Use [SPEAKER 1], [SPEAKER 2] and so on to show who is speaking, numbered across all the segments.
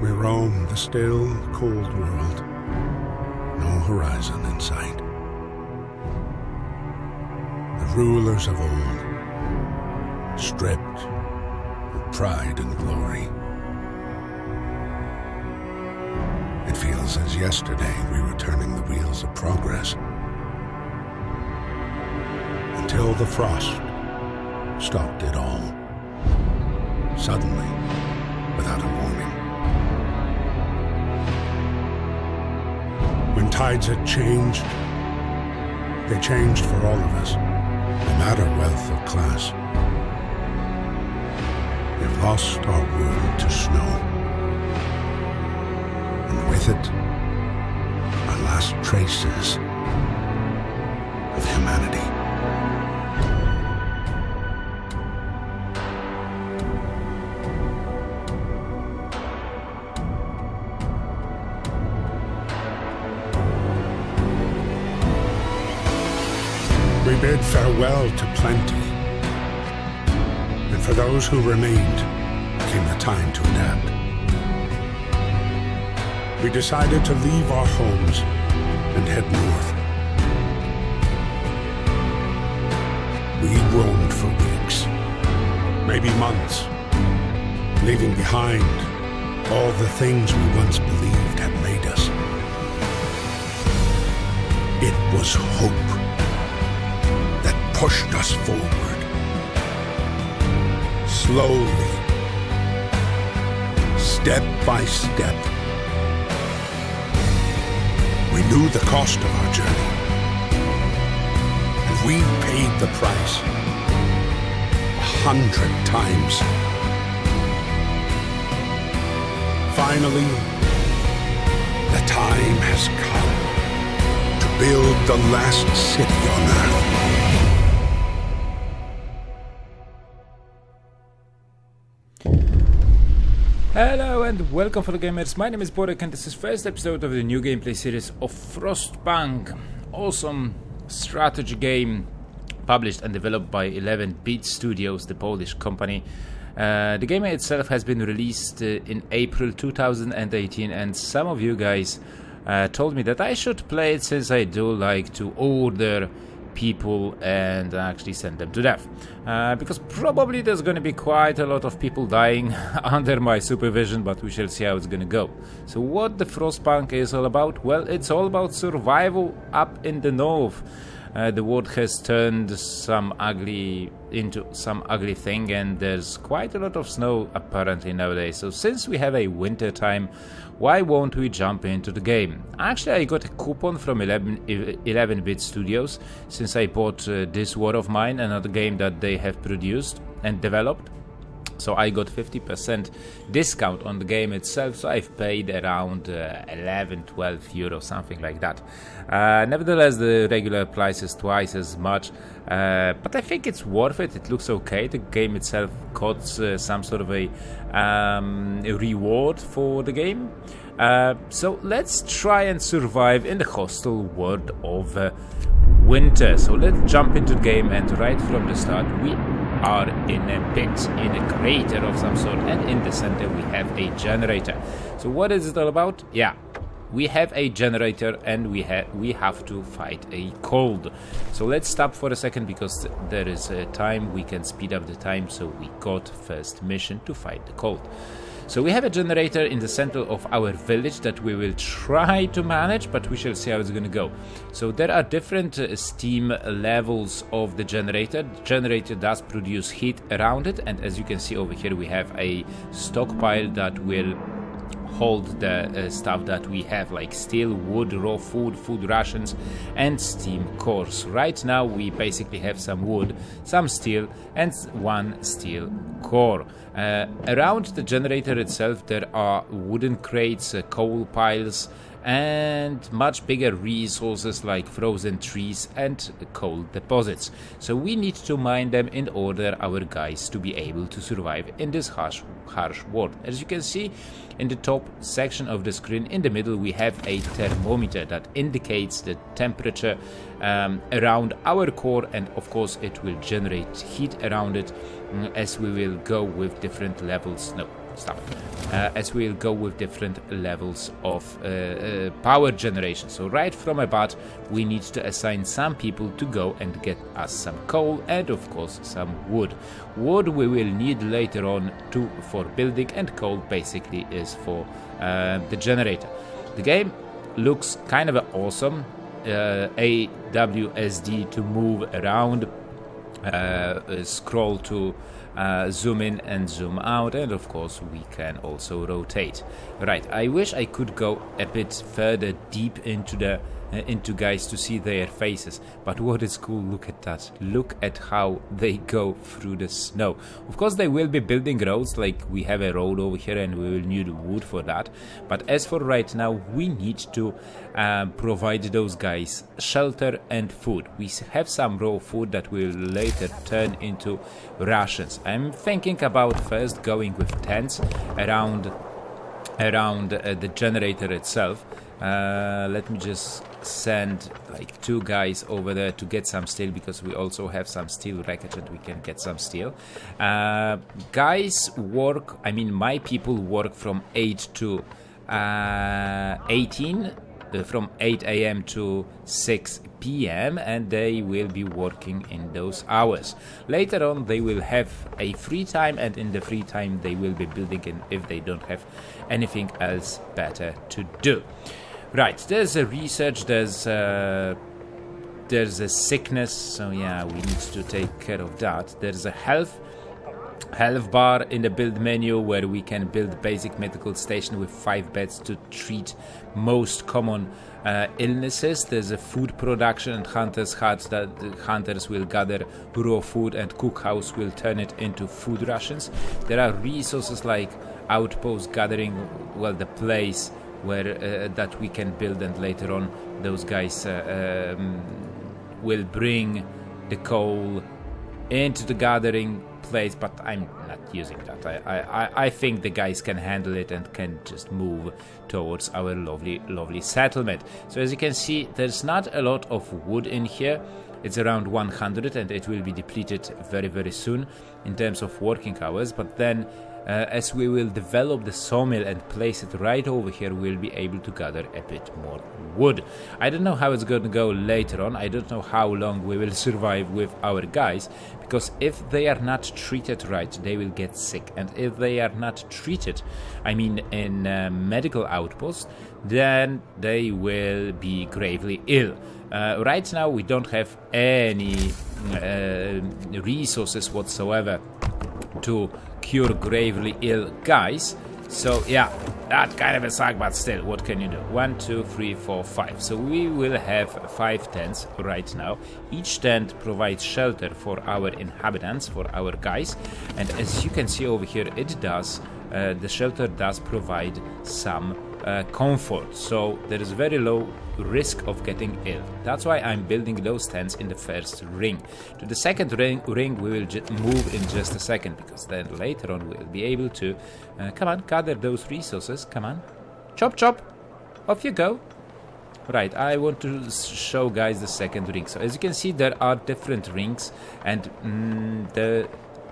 [SPEAKER 1] We roam the still, cold world, no horizon in sight. The rulers of old, stripped of pride and glory. It feels as yesterday we were turning the wheels of progress, until the frost stopped it all, suddenly, without a warning. When tides had changed, they changed for all of us, no matter wealth or class. We've lost our world to snow, and with it, our last traces of humanity. We bid farewell to plenty, and for those who remained came the time to adapt. We decided to leave our homes and head north. We roamed for weeks, maybe months, leaving behind all the things we once believed had made us. It was hope pushed us forward, slowly, step by step. We knew the cost of our journey, and we paid the price 100 times. Finally, the time has come to build the last city on Earth.
[SPEAKER 2] Hello and welcome fellow gamers, my name is Borek and this is first episode of the new gameplay series of Frostpunk. Awesome strategy game published and developed by 11-Bit Studios, the Polish company. The game itself has been released in April 2018 and some of you guys told me that I should play it since I do like to order people and actually send them to death, because probably there's going to be quite a lot of people dying under my supervision, but we shall see how it's going to go. So what the Frostpunk is all about? Well, it's all about survival up in the north. The world has turned some ugly into some ugly thing, and there's quite a lot of snow apparently nowadays. So since we have a winter time, why won't we jump into the game? Actually, I got a coupon from 11-Bit Studios since I bought this War of Mine, another game that they have produced and developed. So I got 50% discount on the game itself, so I've paid around 11-12 euros, something like that. Nevertheless, the regular price is twice as much, but I think it's worth it. It looks okay. The game itself got some sort of a reward for the game. So let's try and survive in the hostile world of winter. So let's jump into the game, and right from the start we are in a pit, in a crater of some sort, and in the center we have a generator. So what is it all about? Yeah, we have a generator and we have to fight a cold. So let's stop for a second because there is a time we can speed up the time. So we got first mission to fight the cold. So we have a generator in the center of our village that we will try to manage, but we shall see how it's going to go. So there are different steam levels of the generator. The generator does produce heat around it, and as you can see over here we have a stockpile that will hold the stuff that we have, like steel, wood, raw food, food rations, and steam cores. Right now we basically have some wood, some steel, and one steel core. Around the generator itself there are wooden crates, coal piles, and much bigger resources like frozen trees and coal deposits. So we need to mine them in order our guys to be able to survive in this harsh world. As you can see in the top section of the screen in the middle we have a thermometer that indicates the temperature around our core, and of course it will generate heat around it as we will go with different levels. stop. As we'll go with different levels of power generation. So right from about, we need to assign some people to go and get us some coal and of course some wood. Wood we will need later on for building, and coal basically is for the generator. The game looks kind of awesome. AWSD to move around, scroll to zoom in and zoom out, and of course we can also rotate. Right, I wish I could go a bit further deep into guys to see their faces, but what is cool, look at that, look at how they go through the snow. Of course they will be building roads, like we have a road over here and we will need wood for that, but as for right now we need to provide those guys shelter and food. We have some raw food that will later turn into rations. I'm thinking about first going with tents around the generator itself. Let me just send like 2 guys over there to get some steel, because we also have some steel wreckage and we can get some steel. Guys work, I mean my people work from 8 to 18, from 8 a.m. to 6 p.m. and they will be working in those hours. Later on they will have a free time, and in the free time they will be building in if they don't have anything else better to do. Right, there's a research, there's a sickness, so yeah, we need to take care of that. There's a health bar in the build menu where we can build basic medical station with 5 beds to treat most common illnesses. There's a food production and hunter's hut that the hunters will gather raw food, and cookhouse will turn it into food rations. There are resources like outpost gathering, well, the place where that we can build, and later on those guys will bring the coal into the gathering place, but I'm not using that. I think the guys can handle it and can just move towards our lovely settlement. So as you can see, there's not a lot of wood in here. It's around 100 and it will be depleted very soon in terms of working hours, but then as we will develop the sawmill and place it right over here, we'll be able to gather a bit more wood. I don't know how it's going to go later on. I don't know how long we will survive with our guys, because if they are not treated right, they will get sick, and if they are not treated, I mean in medical outposts, then they will be gravely ill. Right now we don't have any resources whatsoever to cure gravely ill guys, so yeah, that kind of a suck, but still, what can you do? 1, 2, 3, 4, 5. So we will have 5 tents right now. Each tent provides shelter for our inhabitants, for our guys, and as you can see over here, it does, the shelter does provide some comfort, so there is very low risk of getting ill. That's why I'm building those tents in the first ring. To the second ring we will move in just a second, because then later on we'll be able to come on, gather those resources. Come on, chop, off you go. Right, I want to show guys the second ring. So as you can see, there are different rings, and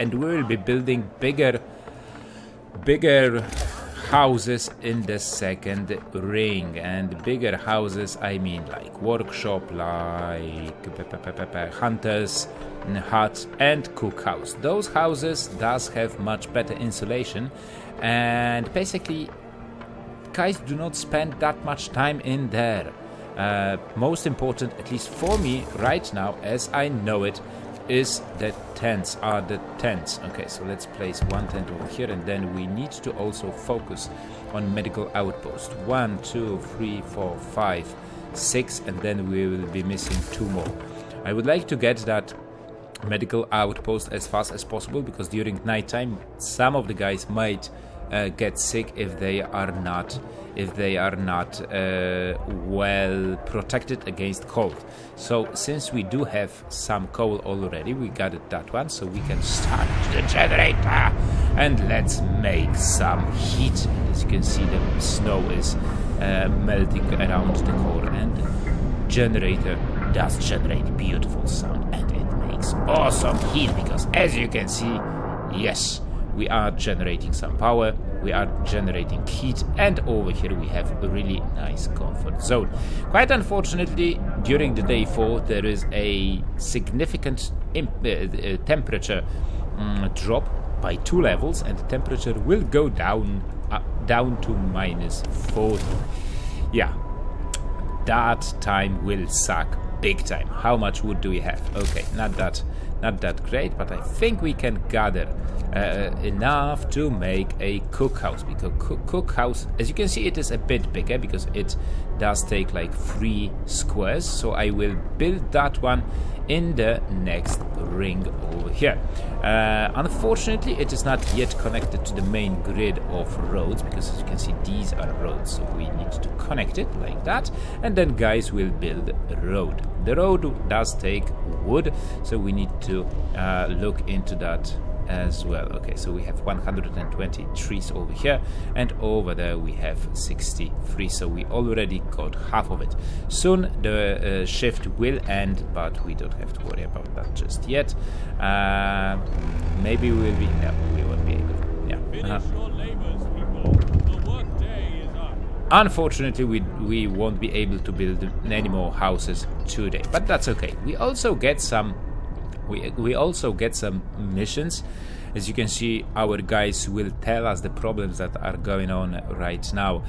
[SPEAKER 2] we will be building bigger houses in the second ring. And bigger houses, I mean like workshop, like hunters hut and cookhouse. Those houses does have much better insulation, and basically guys do not spend that much time in there. Most important, at least for me right now as I know it, is the tents. Okay, so let's place 1 tent over here, and then we need to also focus on medical outpost. 1, 2, 3, 4, 5, 6, and then we will be missing 2 more. I would like to get that medical outpost as fast as possible, because during nighttime some of the guys might get sick if they are not well protected against cold. So since we do have some coal already, we got that one, so we can start the generator and let's make some heat. As you can see, the snow is melting around the core, and generator does generate beautiful sound, and it makes awesome heat, because as you can see, yes, we are generating some power. we are generating heat, and over here we have a really nice comfort zone. Quite unfortunately, during the day 4 there is a significant temperature drop by 2 levels, and the temperature will go down to -40. Yeah, that time will suck big time. How much wood do we have? Okay, not that great, but I think we can gather enough to make a cookhouse, because cookhouse, as you can see, it is a bit bigger because it does take like 3 squares, so I will build that one in the next ring over here. Unfortunately, it is not yet connected to the main grid of roads, because as you can see, these are roads, so we need to connect it like that, and then guys will build a road. The road does take wood, so we need to look into that as well. Okay, so we have 120 trees over here, and over there we have 63, so we already got half of it. Soon the shift will end, but we don't have to worry about that just yet. Maybe we will be... No, we won't be able. Yeah. Unfortunately, we won't be able to build any more houses today, but that's okay. We also get some missions. As you can see, our guys will tell us the problems that are going on right now.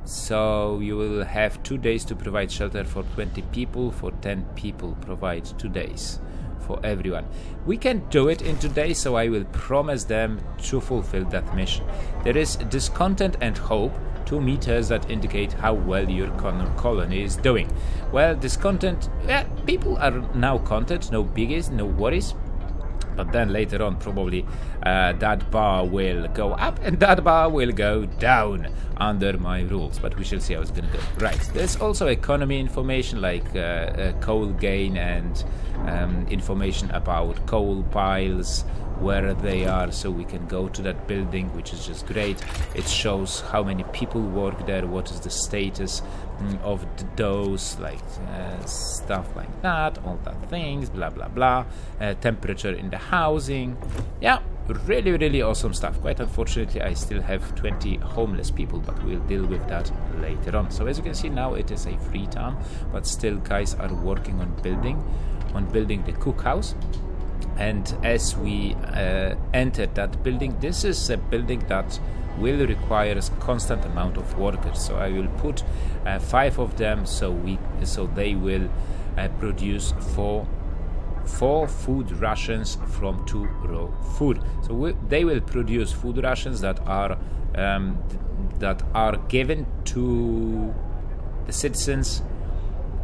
[SPEAKER 2] So you will have 2 days to provide shelter for 20 people. For 10 people, provide 2 days for everyone. We can do it in 2 days, so I will promise them to fulfill that mission. There is discontent and hope, 2 meters that indicate how well your colony is doing. Well, discontent, people are now content, no biggies, no worries. But then later on, probably that bar will go up and that bar will go down under my rules. But we shall see how it's going to go. Right, there's also economy information like coal gain and information about coal piles, where they are, so we can go to that building, which is just great. It shows how many people work there, what is the status of those, like stuff like that, all that things, blah blah blah. Temperature in the housing. Yeah, really awesome stuff. Quite unfortunately, I still have 20 homeless people, but we'll deal with that later on. So as you can see, now it is a free town, but still guys are working on building the cookhouse. And as we enter that building, this is a building that will require a constant amount of workers. So I will put 5 of them, so they will produce four food rations from 2 raw food. So they will produce food rations that are given to the citizens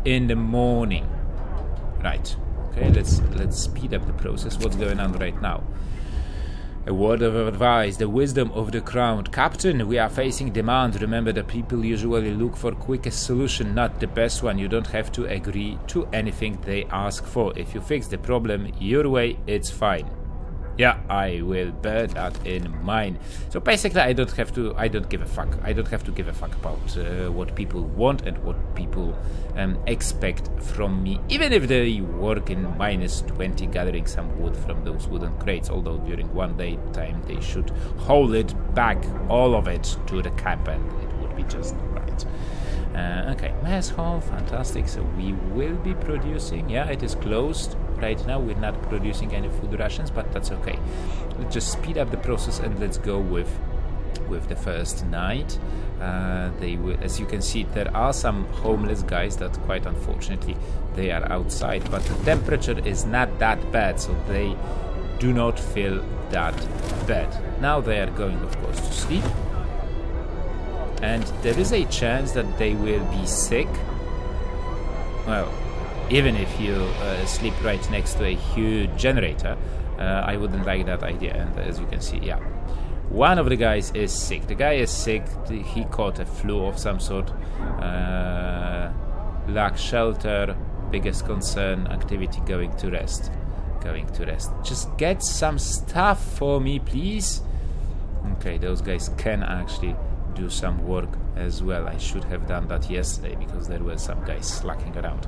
[SPEAKER 2] in the morning. Right. Okay, let's speed up the process. What's going on right now? A word of advice, the wisdom of the crown. Captain, we are facing demand. Remember that people usually look for quickest solution, not the best one. You don't have to agree to anything they ask for. If you fix the problem your way, it's fine. Yeah, I will bear that in mind. So basically, I don't give a fuck. I don't have to give a fuck about what people want and what people expect from me. Even if they work in -20 gathering some wood from those wooden crates. Although during 1 day time they should haul it back, all of it, to the camp, and it would be just right. Okay, mess hall, fantastic. So we will be producing. Yeah, it is closed. Right now we're not producing any food rations, but that's okay. Let's just speed up the process and let's go with the first night. They will, as you can see, there are some homeless guys that quite unfortunately they are outside, but the temperature is not that bad, so they do not feel that bad. Now they are going, of course, to sleep, and there is a chance that they will be sick. Well, even if you sleep right next to a huge generator, I wouldn't like that idea. And as you can see, yeah, one of the guys is sick. The guy is sick. He caught a flu of some sort. Lack shelter. Biggest concern. Activity. Going to rest. Just get some stuff for me, please. Okay, those guys can actually do some work as well. I should have done that yesterday because there were some guys slacking around.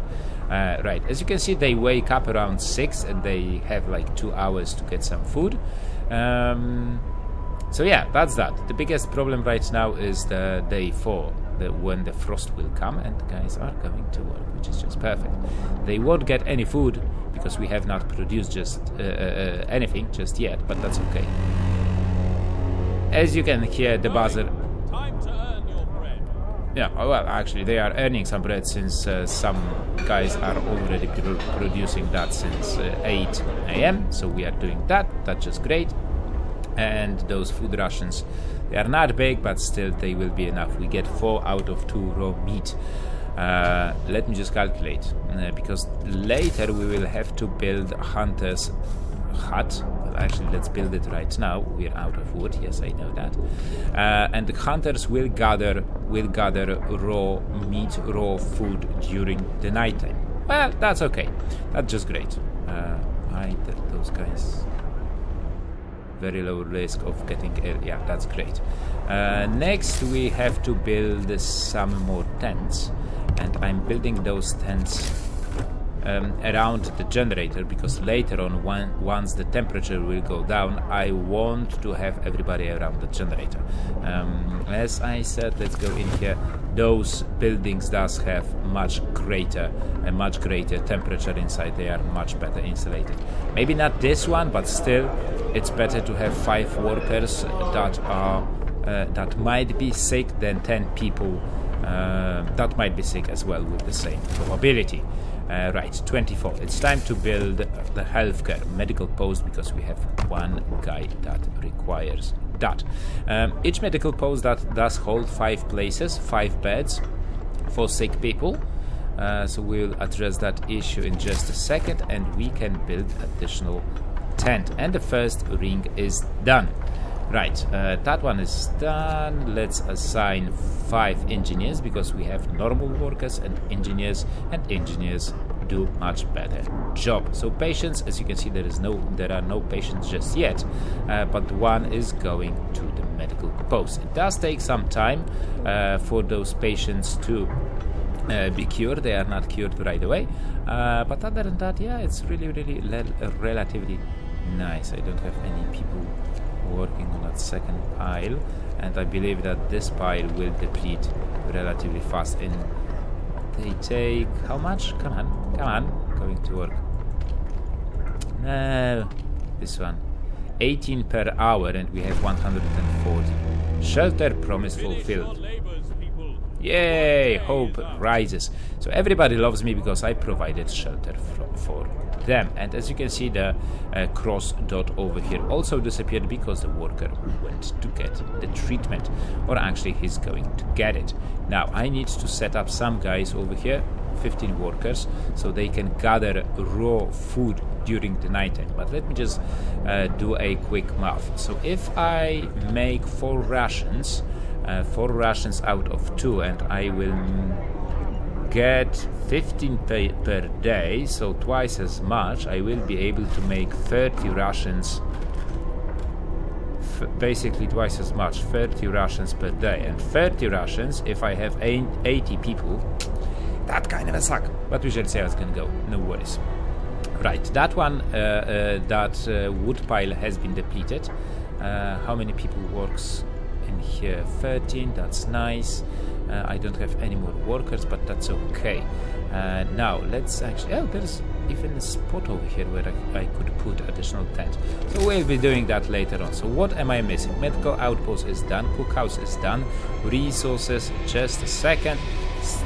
[SPEAKER 2] Right, as you can see, they wake up around 6 and they have like 2 hours to get some food. So yeah, that's that. The biggest problem right now is the day 4, when the frost will come and the guys are going to work, which is just perfect. They won't get any food because we have not produced just anything just yet, but that's okay. As you can hear the buzzer.
[SPEAKER 3] Time to earn your bread.
[SPEAKER 2] Yeah, well, actually, they are earning some bread since some guys are already producing that since 8 a.m. So we are doing that. That's just great. And those food rations, they are not big, but still they will be enough. We get 4 out of 2 raw meat. Let me just calculate, because later we will have to build a hunter's hut. Actually, let's build it right now. We're out of wood. Yes, I know that. And the hunters will gather raw meat, raw food during the nighttime. Well, that's okay. That's just great. Those guys. Very low risk of getting ill. Yeah, that's great. Next, we have to build some more tents, and I'm building those tents around the generator because later on, once the temperature will go down, I want to have everybody around the generator. As I said, let's go in here. Those buildings does have a much greater temperature inside. They are much better insulated. Maybe not this one, but still, it's better to have 5 workers that might be sick than 10 people that might be sick as well with the same probability. Right, 24. It's time to build the healthcare medical post because we have 1 guy that requires that. Each medical post that does hold 5 places, 5 beds for sick people. So we'll address that issue in just a second, and we can build additional tent. And the first ring is done. Right, that one is done. Let's assign 5 engineers because we have normal workers and engineers do much better job. So patients, as you can see, there are no patients just yet, but 1 is going to the medical post. It does take some time for those patients to be cured. They are not cured right away, but other than that, yeah, it's really relatively nice. I don't have any people working on that second pile, and I believe that this pile will deplete relatively fast. And they take how much? Come on, going to work. No, this one 18 per hour, and we have 140. Shelter promise fulfilled. Yay, hope rises. So everybody loves me because I provided shelter for them. And as you can see, the cross dot over here also disappeared because the worker went to get the treatment, or actually he's going to get it. Now I need to set up some guys over here, 15 workers, so they can gather raw food during the nighttime. But let me just do a quick math. So if I make 4 rations out of 2, and I will get 15 per day, so twice as much, I will be able to make 30 rations, basically twice as much, 30 rations per day. And 30 rations, if I have 80 people, that kind of a suck, but we shall see how it's gonna go, no worries. Right, that one, that wood pile has been depleted. How many people works in here? 13, that's nice. I don't have any more workers, but that's okay. Now let's actually, there's even a spot over here where I could put additional tent, so we'll be doing that later on. So what am I missing? Medical outpost is done, cookhouse is done, resources, just a second.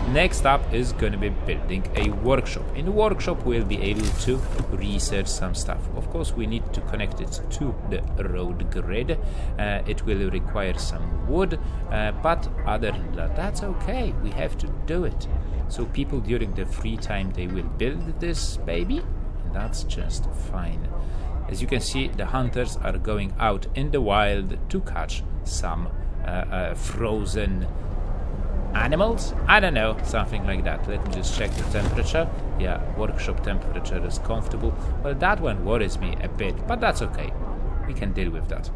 [SPEAKER 2] Next up is going to be building a workshop. In the workshop we'll be able to research some stuff. Of course we need to connect it to the road grid. It will require some wood, but other than that, that's okay. We have to do it. So people during the free time, they will build this baby, and that's just fine. As you can see, the hunters are going out in the wild to catch some frozen animals, I don't know, something like that. Let me just check the temperature. Yeah, workshop temperature is comfortable. Well, that one worries me a bit, but that's okay, we can deal with that.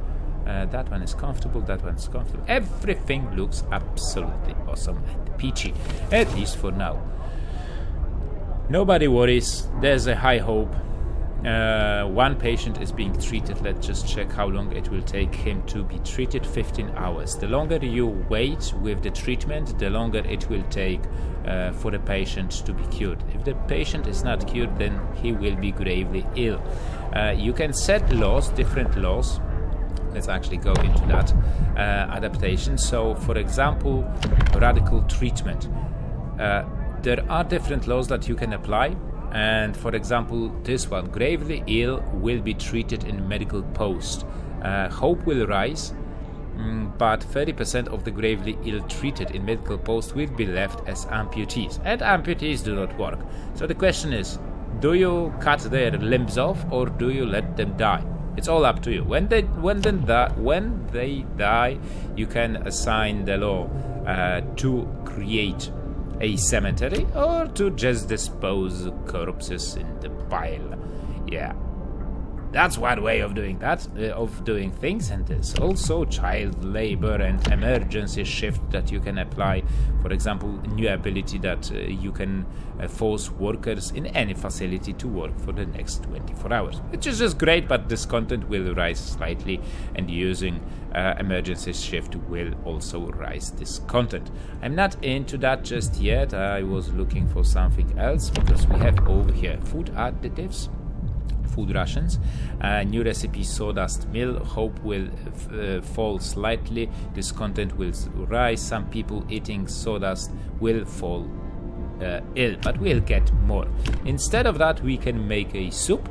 [SPEAKER 2] That one is comfortable, that one is comfortable. Everything looks absolutely awesome and peachy, at least for now. Nobody worries, there's a high hope one patient is being treated. Let's just check how long it will take him to be treated. 15 hours. The longer you wait with the treatment, the longer it will take for the patient to be cured. If the patient is not cured, then he will be gravely ill. You can set laws, different laws. Let's actually go into that adaptation. So, for example, radical treatment. There are different laws that you can apply. And for example, this one, gravely ill will be treated in medical post. Hope will rise, but 30% of the gravely ill treated in medical post will be left as amputees. And amputees do not work. So the question is, do you cut their limbs off or do you let them die? It's all up to you. When they die, you can assign the law to create a cemetery or to just dispose corpses in the pile. Yeah, that's one way of doing that, of doing things. And there's also child labor and emergency shift that you can apply. For example, new ability that you can force workers in any facility to work for the next 24 hours, which is just great, but this content will rise slightly, and using emergency shift will also rise this content. I'm not into that just yet. I was looking for something else because we have over here food additives, food rations, new recipe sawdust mill. Hope will fall slightly. This content will rise. Some people eating sawdust will fall ill, but we'll get more. Instead of that, we can make a soup.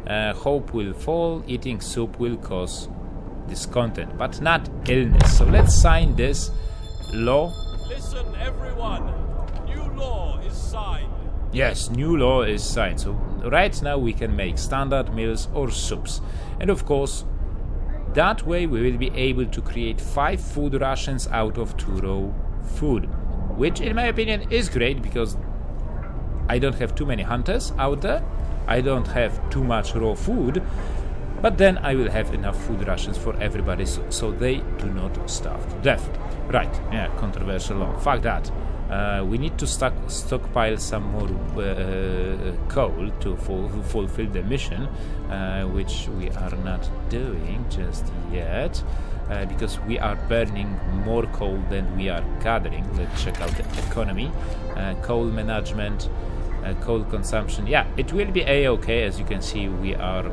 [SPEAKER 2] Hope will fall. Eating soup will cause this content, but not illness. So let's sign this law.
[SPEAKER 3] Listen, everyone. New law is signed.
[SPEAKER 2] Yes, new law is signed. So right now we can make standard meals or soups. And of course, that way we will be able to create 5 food rations out of 2 raw food. Which in my opinion is great because I don't have too many hunters out there. I don't have too much raw food. But then I will have enough food rations for everybody so they do not starve to death. Right, yeah, controversial law. Fuck that. We need to stockpile some more coal to fulfill the mission, which we are not doing just yet, because we are burning more coal than we are gathering. Let's check out the economy, coal management, coal consumption. Yeah, it will be a-okay. As you can see, we are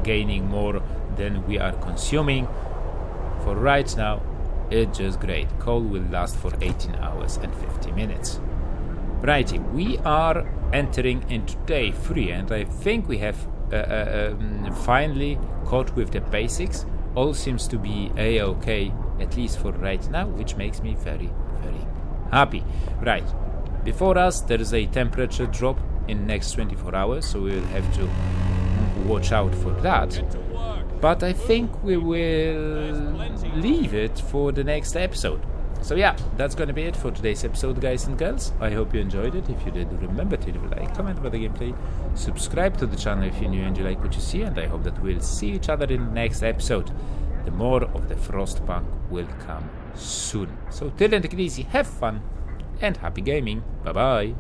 [SPEAKER 2] gaining more than we are consuming. For right now, it's just great. Coal will last for 18 hours and 50 minutes. Righty, we are entering into day 3, and I think we have finally caught with the basics. All seems to be a-okay, at least for right now, which makes me very, very happy. Right, before us there is a temperature drop in next 24 hours, so we will have to watch out for that. But I think we will leave it for the next episode. So yeah, that's gonna be it for today's episode, guys and girls. I hope you enjoyed it. If you did, remember to leave a like, comment about the gameplay, subscribe to the channel if you're new and you like what you see, and I hope that we'll see each other in the next episode. The more of the Frostpunk will come soon. So till then, take it easy, have fun, and happy gaming. Bye bye.